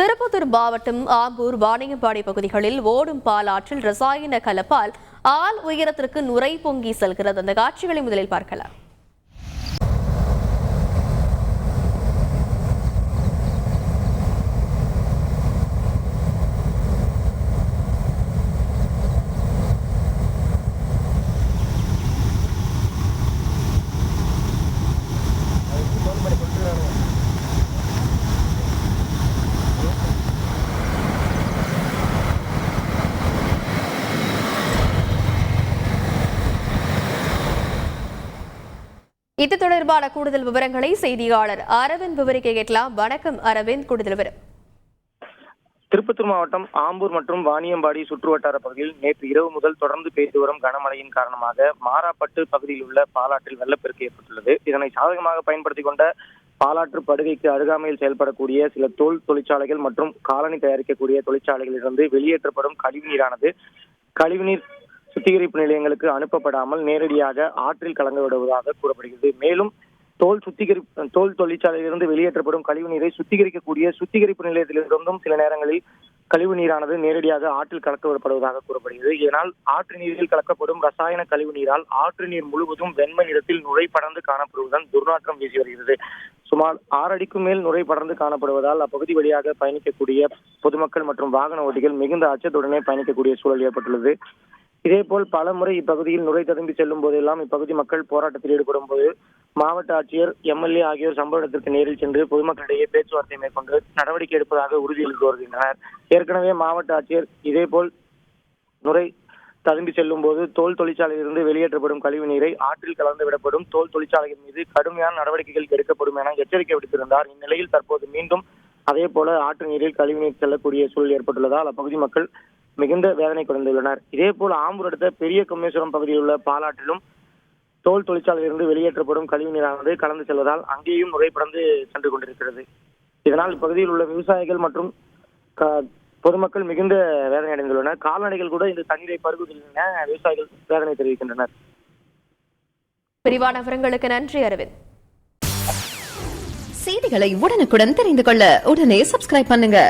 திருப்பத்தூர் மாவட்டம் ஆம்பூர் வாணியம்பாடி பகுதிகளில் ஓடும் பாலாற்றில் ரசாயன கலப்பால் ஆள் உயரத்திற்கு நுரை பொங்கி செல்கிறது. அந்த காட்சிகளை முதலில் பார்க்கலாம். இது தொடர்பான கூடுதல் விவரங்களை செய்தியாளர் அரவிந்த் விவரிக்க கேட்கலாம். வணக்கம் அரவிந்த், கூடுதல் விவரம். திருப்பத்தூர் மாவட்டம் ஆம்பூர் மற்றும் வாணியம்பாடி சுற்றுவட்டார பகுதியில் நேற்று இரவு முதல் தொடர்ந்து பெய்து வரும் கனமழையின் காரணமாக மாராப்பட்டு பகுதியில் உள்ள பாலாற்றில் வெள்ளப்பெருக்கு ஏற்பட்டுள்ளது. இதனை சாதகமாக பயன்படுத்திக் கொண்ட பாலாற்று படுகைக்கு அருகாமையில் செயல்படக்கூடிய சில தோல் தொழிற்சாலைகள் மற்றும் காலனி தயாரிக்கக்கூடிய தொழிற்சாலைகளிலிருந்து வெளியேற்றப்படும் கழிவுநீர் சுத்திகரிப்பு நிலையங்களுக்கு அனுப்பப்படாமல் நேரடியாக ஆற்றில் கலந்து விடுவதாக கூறப்படுகிறது. மேலும் தோல் தொழிற்சாலையிலிருந்து வெளியேற்றப்படும் கழிவுநீரை சுத்திகரிக்கக்கூடிய சுத்திகரிப்பு நிலையத்திலிருந்தும் சில நேரங்களில் கழிவு நீரானது நேரடியாக ஆற்றில் கலக்கப்படுவதாக கூறப்படுகிறது. இதனால் ஆற்று நீரில் கலக்கப்படும் ரசாயன கழிவு நீரால் ஆற்று நீர் முழுவதும் வெண்மை நிறத்தில் நுரை படர்ந்து காணப்படுவதுடன் துர்நாற்றம் வீசி வருகிறது. சுமார் 6 அடிக்கும் மேல் நுரை படர்ந்து காணப்படுவதால் அப்பகுதி வழியாக பயணிக்கக்கூடிய பொதுமக்கள் மற்றும் வாகன ஓட்டிகள் மிகுந்த அச்சத்துடனே பயணிக்கக்கூடிய சூழல் ஏற்பட்டுள்ளது. இதேபோல் பல முறை இப்பகுதியில் நுரை ததும்பி செல்லும் போதெல்லாம் இப்பகுதி மக்கள் போராட்டத்தில் ஈடுபடும் போது மாவட்ட ஆட்சியர், எம்எல்ஏ ஆகியோர் சம்பவ இடத்திற்கு நேரில் சென்று பொதுமக்களிடையே பேச்சுவார்த்தை மேற்கொண்டு நடவடிக்கை எடுப்பதாக உறுதியளித்து வருகின்றனர். ஏற்கனவே மாவட்ட ஆட்சியர் இதேபோல் நுரை ததும்பி செல்லும் போது தோல் தொழிற்சாலையிலிருந்து வெளியேற்றப்படும் கழிவு நீரை ஆற்றில் கலந்து விடப்படும் தோல் தொழிற்சாலைகள் மீது கடுமையான நடவடிக்கைகள் எடுக்கப்படும் என எச்சரிக்கை விடுத்திருந்தார். இந்நிலையில் தற்போது மீண்டும் அதே போல ஆற்று நீரில் கழிவுநீர் செல்லக்கூடிய சூழல் ஏற்பட்டுள்ளதால் அப்பகுதி மக்கள் மிகுந்த வேதனை குறைந்துள்ளனர். இதேபோல் ஆம்பூர் அடுத்த பெரிய கொம்மேஸ்வரம் பகுதியில் உள்ள பாலாற்றிலும் தோல் தொழிற்சாலையிலிருந்து வெளியேற்றப்படும் கழிவு நீரானது கலந்து செல்வதால் அங்கேயும் நுரை படர்ந்து சென்று கொண்டிருக்கிறது. இதனால் இப்பகுதியில் உள்ள விவசாயிகள் மற்றும் பொதுமக்கள் மிகுந்த வேதனை அடைந்துள்ளனர். கால்நடைகள் கூட இந்த தண்ணீரை பருகுவதில் என விவசாயிகள் வேதனை தெரிவிக்கின்றனர். விரிவான விவரங்களுக்கு நன்றி அரவிந்த். செய்திகளை உடனுக்குடன் தெரிந்து கொள்ள உடனே சப்ஸ்கிரைப் பண்ணுங்க.